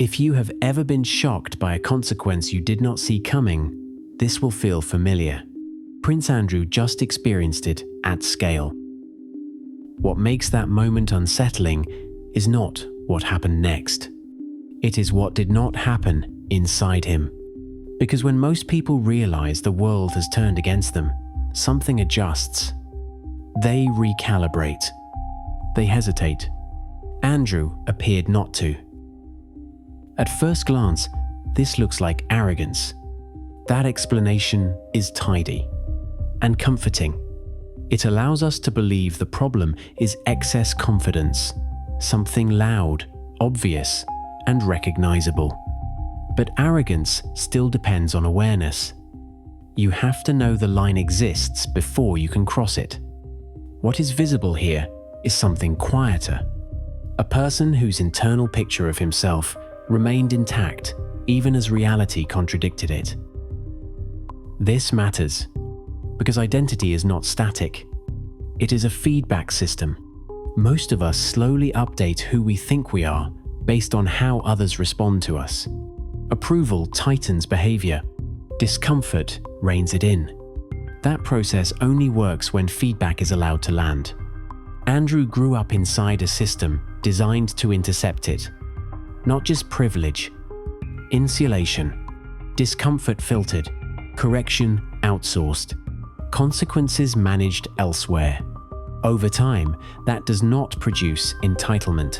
If you have ever been shocked by a consequence you did not see coming, this will feel familiar. Prince Andrew just experienced it at scale. What makes that moment unsettling is not what happened next. It is what did not happen inside him. Because when most people realize the world has turned against them, something adjusts. They recalibrate. They hesitate. Andrew appeared not to. At first glance, this looks like arrogance. That explanation is tidy and comforting. It allows us to believe the problem is excess confidence, something loud, obvious, and recognizable. But arrogance still depends on awareness. You have to know the line exists before you can cross it. What is visible here is something quieter. A person whose internal picture of himself remained intact even as reality contradicted it. This matters because identity is not static. It is a feedback system. Most of us slowly update who we think we are based on how others respond to us. Approval tightens behaviour. Discomfort reins it in. That process only works when feedback is allowed to land. Andrew grew up inside a system designed to intercept it. Not just privilege, insulation, discomfort filtered, correction outsourced, consequences managed elsewhere. Over time, that does not produce entitlement.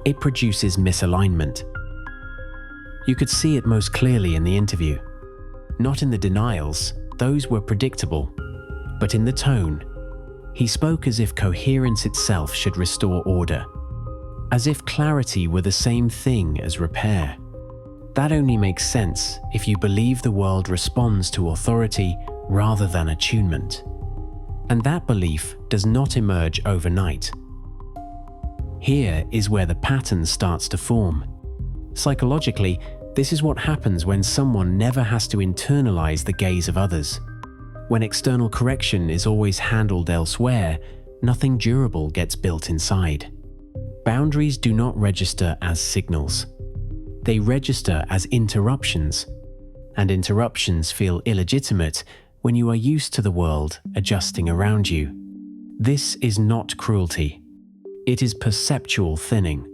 It produces misalignment. You could see it most clearly in the interview. Not in the denials, those were predictable, but in the tone. He spoke as if coherence itself should restore order, as if clarity were the same thing as repair. That only makes sense if you believe the world responds to authority rather than attunement. And that belief does not emerge overnight. Here is where the pattern starts to form. Psychologically, this is what happens when someone never has to internalize the gaze of others. When external correction is always handled elsewhere, nothing durable gets built inside. Boundaries do not register as signals. They register as interruptions, and interruptions feel illegitimate when you are used to the world adjusting around you. This is not cruelty. It is perceptual thinning.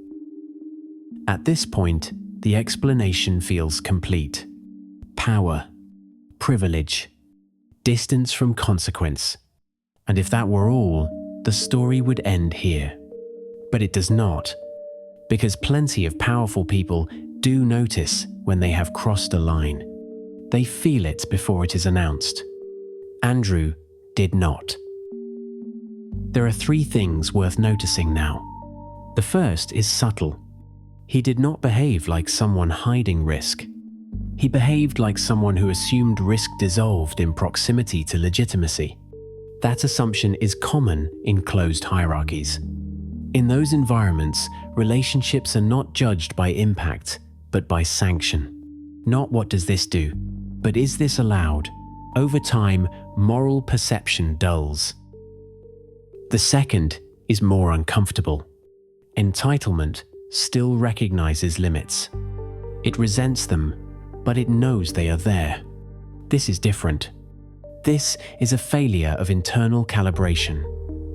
At this point, the explanation feels complete. Power, privilege, distance from consequence. And if that were all, the story would end here. But it does not, because plenty of powerful people do notice when they have crossed a line. They feel it before it is announced. Andrew did not. There are 3 things worth noticing now. The first is subtle. He did not behave like someone hiding risk. He behaved like someone who assumed risk dissolved in proximity to legitimacy. That assumption is common in closed hierarchies. In those environments, relationships are not judged by impact, but by sanction. Not what does this do, but is this allowed? Over time, moral perception dulls. The second is more uncomfortable. Entitlement still recognizes limits. It resents them, but it knows they are there. This is different. This is a failure of internal calibration,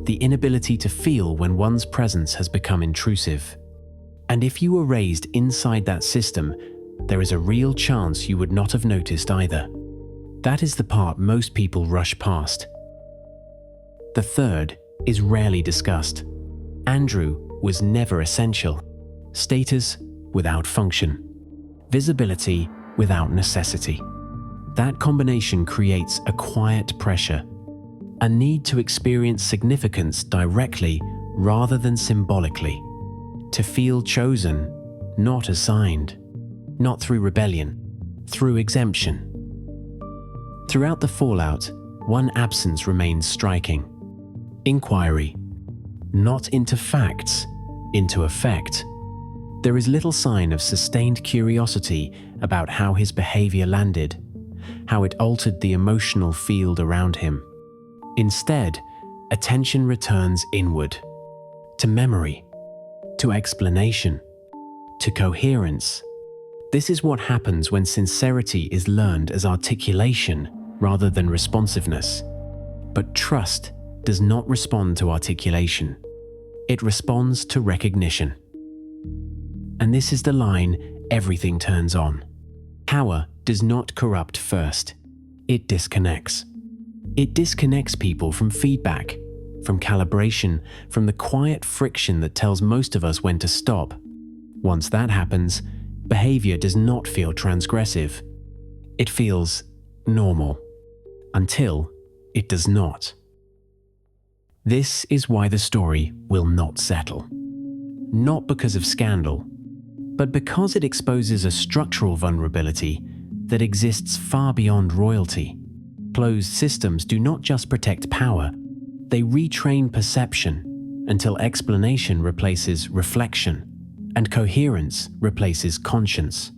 the inability to feel when one's presence has become intrusive. And if you were raised inside that system, there is a real chance you would not have noticed either. That is the part most people rush past. The third is rarely discussed. Andrew was never essential. Status without function. Visibility without necessity. That combination creates a quiet pressure, a need to experience significance directly rather than symbolically, to feel chosen, not assigned, not through rebellion, through exemption. Throughout the fallout, one absence remains striking. Inquiry, not into facts, into effect. There is little sign of sustained curiosity about how his behavior landed, how it altered the emotional field around him. Instead, attention returns inward, to memory, to explanation, to coherence, This is what happens when sincerity is learned as articulation rather than responsiveness. But trust does not respond to articulation. It responds to recognition. And this is the line everything turns on. Power does not corrupt first. It disconnects. It disconnects people from feedback, from calibration, from the quiet friction that tells most of us when to stop. Once that happens, behavior does not feel transgressive. It feels normal. Until it does not. This is why the story will not settle. Not because of scandal, but because it exposes a structural vulnerability that exists far beyond royalty. Closed systems do not just protect power, they retrain perception until explanation replaces reflection and coherence replaces conscience.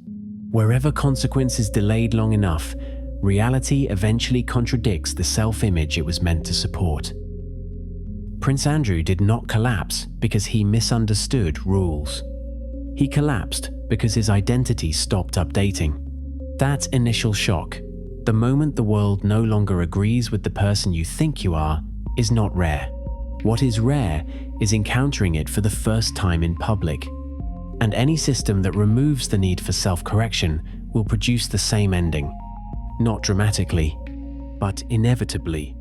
Wherever consequence is delayed long enough, reality eventually contradicts the self-image it was meant to support. Prince Andrew did not collapse because he misunderstood rules. He collapsed because his identity stopped updating. That initial shock, the moment the world no longer agrees with the person you think you are, is not rare. What is rare is encountering it for the first time in public. And any system that removes the need for self-correction will produce the same ending. Not dramatically, but inevitably.